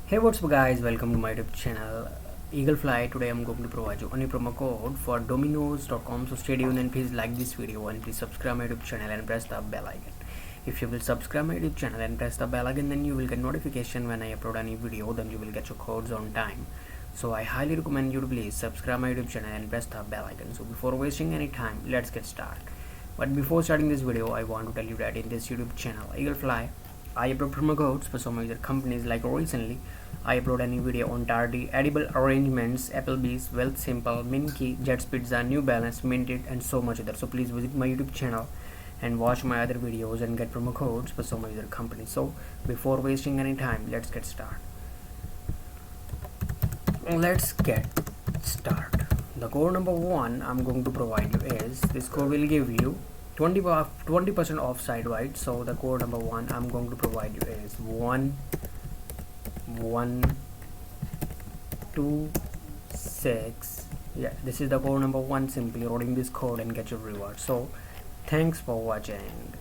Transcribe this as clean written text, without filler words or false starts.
Hey, what's up guys, welcome to my YouTube channel Eaglefly. Today I'm going to provide you only promo code for Dominos.com. So stay tuned and please like this video and please subscribe my YouTube channel and press the bell icon. If you will subscribe my YouTube channel and press the bell icon, then you will get notification when I upload any video, then you will get your codes on time. So I highly recommend you to please subscribe my YouTube channel and press the bell icon. So before wasting any time, let's get started. But before starting this video, I want to tell you that in this YouTube channel Eaglefly, I upload promo codes for some other companies. Like recently, I upload a new video on Tardy, Edible Arrangements, Applebee's, Wealth Simple, Minky, Jets Pizza, New Balance, Minted, and so much other. So please visit my YouTube channel and watch my other videos and get promo codes for some other companies. So before wasting any time, let's get started. The code number one I'm going to provide you is this code will give you 20% off site, right? So the code number one I'm going to provide you is 1126. Yeah, this is the code number one. Simply rolling this code and get your reward. So thanks for watching.